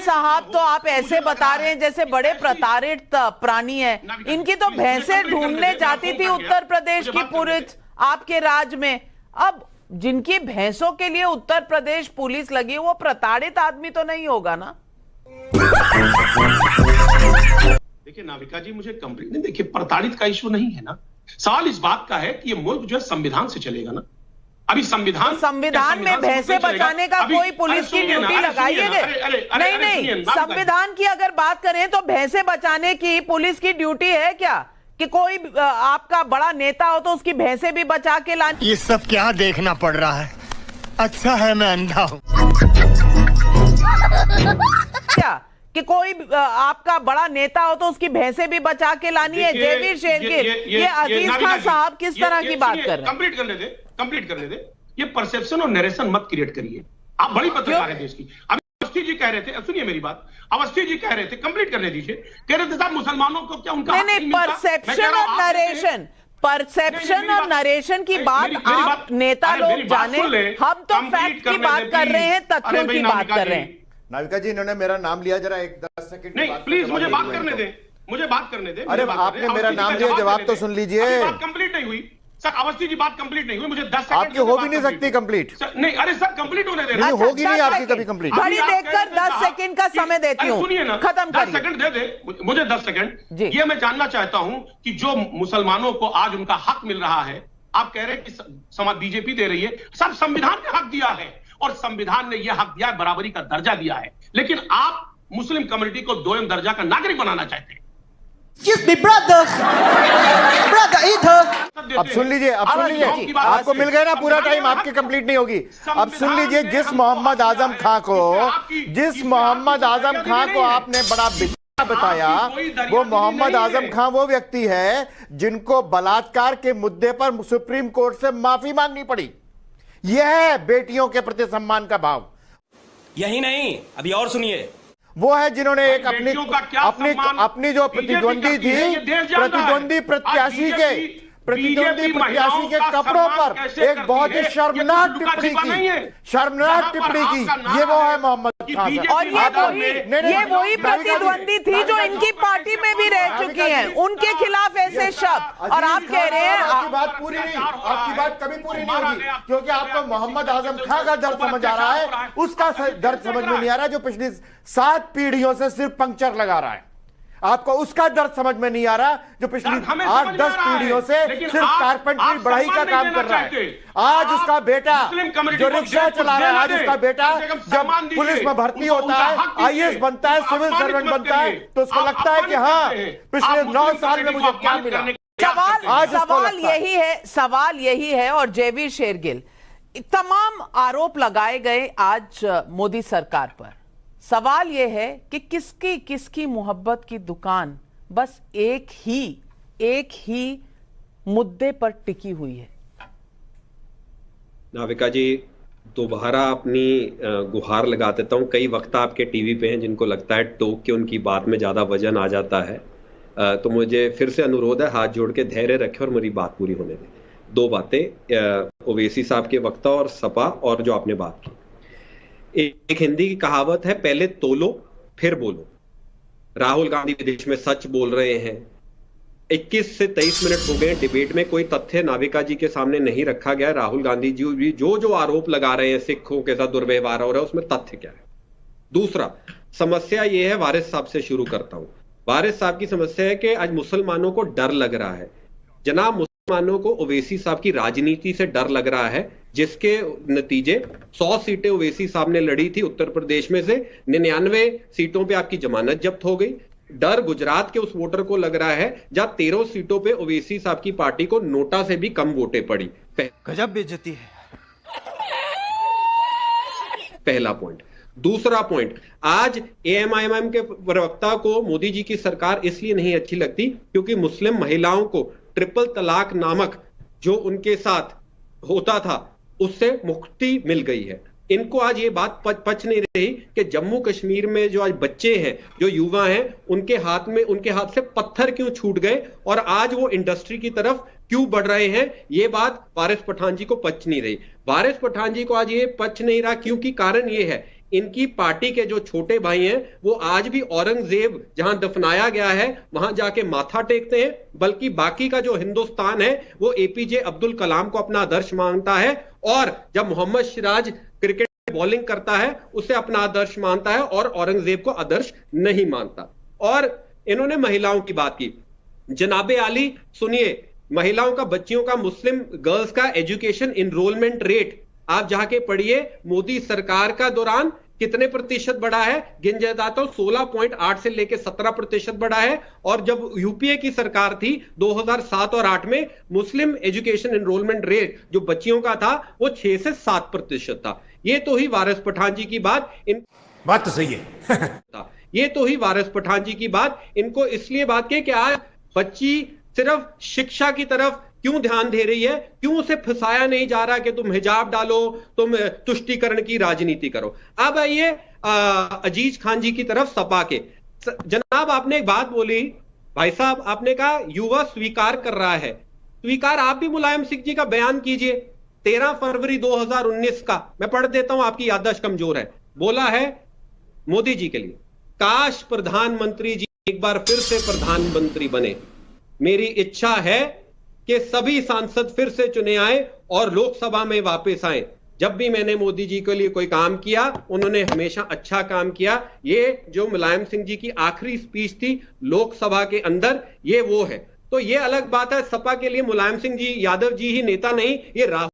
साहब तो आप ऐसे बता रहे हैं जैसे बड़े प्रताड़ित प्राणी हैं। इनकी तो भैंसें ढूंढने जाती थी उत्तर प्रदेश की पुलिस आपके राज में। अब जिनकी भैंसों के लिए उत्तर प्रदेश पुलिस लगी वो प्रताड़ित आदमी तो नहीं होगा ना? देखिए नाविका जी, मुझे कंप्लीट नहीं, देखिए प्रताड़ित का इशू नहीं है ना। सवाल इस बात का है कि ये मुल्क जो है संविधान से चलेगा ना। अभी संविधान में भैंसे बचाने का कोई पुलिस की ड्यूटी लगाइएगा? नहीं, संविधान की अगर बात करें तो भैंसे बचाने की पुलिस की ड्यूटी है क्या? कि कोई आपका बड़ा नेता हो तो उसकी भैंसे भी बचा के लानी? ये सब क्या देखना पड़ रहा है? अच्छा है मैं अंधा हूं। क्या कि कोई आपका बड़ा नेता हो तो उसकी भैंसे भी बचा के लानी है? जेवीर शेरगिल, ये अजीज खान साहब किस तरह की बात कर रहे हैं? कंप्लीट करने दे। ये परसेप्शन और नरेशन मत क्रिएट करिए। आप बड़ी पत्रकार है देश की। अवस्थी जी कह रहे थे, सुनिए मेरी बात, अवस्थी जी कह रहे थे, कंप्लीट करने दीजिए। कह रहे थे साहब मुसलमानों को क्या उनका नहीं, परसेप्शन और नरेशन की बात आप नेता लोग जाने, हम तो फैक्ट की बात कर रहे हैं, तथ्यों की बात कर रहे हैं। नाविका जी, इन्होंने मेरा नाम लिया, जरा 10 सेकंड नहीं प्लीज मुझे बात करने दे, मुझे बात करने दे। अरे आपने मेरा नाम लिया, जवाब तो सुन लीजिए। बात कंप्लीट नहीं हुई सर, अवस्थी जी बात कंप्लीट नहीं हुई, मुझे 10 सेकंड आपकी हो भी नहीं सकती कंप्लीट। नहीं अरे सर कंप्लीट होने दे। नहीं होगी नहीं आपकी कभी कंप्लीट। घड़ी देखकर 10 सेकंड का समय देती हूँ, सुनिए ना, खत्म 10 सेकंड दे दे मुझे 10 सेकंड। ये मैं जानना चाहता हूं कि जो मुसलमानों को आज उनका हक मिल रहा है, आप कह रहे हैं कि बीजेपी दे रही है, सब संविधान ने हक दिया है और संविधान ने यह हक दिया है, बराबरी का दर्जा दिया है, लेकिन आप मुस्लिम कम्युनिटी को दोयम दर्जा का नागरिक बनाना चाहते हैं। अब सुन लीजिए, आपको मिल गया ना पूरा टाइम, आपकी कंप्लीट नहीं होगी। अब सुन लीजिए, जिस मोहम्मद आजम खां को आपने बड़ा बताया, वो मोहम्मद आजम खां वो व्यक्ति है जिनको बलात्कार के मुद्दे पर सुप्रीम कोर्ट से माफी मांगनी पड़ी। यह है बेटियों के प्रति सम्मान का भाव। यही नहीं, अभी और सुनिए, वो है जिन्होंने एक अपनी जो प्रतिद्वंदी थी, प्रतिद्वंदी प्रत्याशी के कपड़ों पर एक बहुत ही शर्मनाक टिप्पणी की। ये वो है मोहम्मद खान। और ये वही प्रतिद्वंदी थी जो इनकी पार्टी में भी रह चुकी हैं, उनके खिलाफ ऐसे शब्द। और आप कह रहे हैं आपकी बात पूरी नहीं, आपकी बात कभी पूरी नहीं होगी, क्योंकि आपको मोहम्मद आजम खान का दर्द समझ आ रहा है, उसका दर्द समझ में नहीं आ रहा, जो पिछली 7 पीढ़ियों से सिर्फ पंक्चर लगा रहा है। आपको उसका दर्द समझ में नहीं आ रहा जो पिछली 8-10 पीढ़ियों से सिर्फ कारपेंटरी बढ़ाई का काम कर रहा है। आज उसका बेटा जो रिक्शा चला रहा है, आज उसका बेटा जब पुलिस में भर्ती होता है, IAS बनता है, सिविल सर्वेंट बनता है, तो उसको लगता है कि हाँ पिछले 9 साल में मुझे क्या मिला। सवाल यही है। और जेवीर शेरगिल, तमाम आरोप लगाए गए आज मोदी सरकार पर। सवाल यह है कि किसकी मोहब्बत की दुकान बस एक ही मुद्दे पर टिकी हुई है। नाविका जी, दोबारा अपनी गुहार लगा देता हूं। कई वक्त आपके टीवी पे हैं जिनको लगता है टोक के उनकी बात में ज्यादा वजन आ जाता है, तो मुझे फिर से अनुरोध है, हाथ जोड़ के धैर्य रखें और मेरी बात पूरी होने दें। 2 बातें, ओवैसी साहब के वक्ता और सपा, और जो आपने बात की। एक हिंदी की कहावत है, पहले तोलो फिर बोलो। राहुल गांधी विदेश में सच बोल रहे हैं। 21 से 23 मिनट हो गए, डिबेट में कोई तथ्य नाविका जी के सामने नहीं रखा गया। राहुल गांधी जी जो आरोप लगा रहे हैं सिखों के साथ दुर्व्यवहार हो रहा है, उसमें तथ्य क्या है? दूसरा, समस्या यह है, वारिस साहब से शुरू करता हूं। वारिस साहब की समस्या है कि आज मुसलमानों को डर लग रहा है। जनाब, मुसलमानों को ओवैसी साहब की राजनीति से डर लग रहा है, जिसके नतीजे 100 सीटें ओवैसी साहब ने लड़ी थी उत्तर प्रदेश में से 99 सीटों पे आपकी जमानत जब्त हो गई। डर गुजरात के उस वोटर को लग रहा है जहां 13 सीटों पे ओवैसी साहब की पार्टी को नोटा से भी कम वोटें पड़ी। गजब बेइज्जती है। पहला पॉइंट। दूसरा पॉइंट, आज AMIM के प्रवक्ता को मोदी जी की सरकार इसलिए नहीं अच्छी लगती क्योंकि मुस्लिम महिलाओं को ट्रिपल तलाक नामक जो उनके साथ होता था उससे मुक्ति मिल गई है। इनको आज ये बात पच नहीं रही कि जम्मू कश्मीर में जो आज बच्चे हैं, जो युवा हैं, उनके हाथ से पत्थर क्यों छूट गए और आज वो इंडस्ट्री की तरफ क्यों बढ़ रहे हैं। ये बात वारिस पठान जी को पच नहीं रही। वारिस पठान जी को आज ये पच नहीं रहा क्योंकि कारण ये है, इनकी पार्टी के जो छोटे भाई हैं वो आज भी औरंगजेब जहां दफनाया गया है वहां जाके माथा टेकते हैं, बल्कि बाकी का जो हिंदुस्तान है वो एपीजे अब्दुल कलाम को अपना आदर्श मानता है, और जब मोहम्मद सिराज क्रिकेट बॉलिंग करता है उसे अपना आदर्श मानता है और औरंगजेब को आदर्श नहीं मानता। और इन्होंने महिलाओं की बात की। जनाबे आली सुनिए, महिलाओं का, बच्चियों का, मुस्लिम गर्ल्स का एजुकेशन इनरोलमेंट रेट आप जाके पढ़िए, मोदी सरकार का दौरान कितने प्रतिशत बढ़ा है, गिन जाता 16.8 से लेकर 17% बढ़ा है। और जब यूपीए की सरकार थी 2007 और 8 में मुस्लिम एजुकेशन एनरोलमेंट रेट जो बच्चियों का था वो 6 से 7% था। ये तो ही वारिस पठान जी की बात, बात तो सही है। ये तो ही वारिस पठान जी की बात, इनको इसलिए बात की कि आज बच्ची सिर्फ शिक्षा की तरफ क्यों ध्यान दे रही है, क्यों उसे फंसाया नहीं जा रहा कि तुम हिजाब डालो, तुम तुष्टीकरण की राजनीति करो। अब आइए अजीज खान जी की तरफ सपा के। जनाब आपने एक बात बोली, भाई साहब आपने कहा युवा स्वीकार कर रहा है, स्वीकार आप भी मुलायम सिंह जी का बयान कीजिए 13 फरवरी 2019 का, मैं पढ़ देता हूं, आपकी याददाश्त कमजोर है। बोला है मोदी जी के लिए, काश प्रधानमंत्री जी एक बार फिर से प्रधानमंत्री बने, मेरी इच्छा है कि सभी सांसद फिर से चुने आए और लोकसभा में वापस आए। जब भी मैंने मोदी जी के लिए कोई काम किया उन्होंने हमेशा अच्छा काम किया। ये जो मुलायम सिंह जी की आखिरी स्पीच थी लोकसभा के अंदर, ये वो है। तो ये अलग बात है, सपा के लिए मुलायम सिंह जी यादव जी ही नेता नहीं, ये राहुल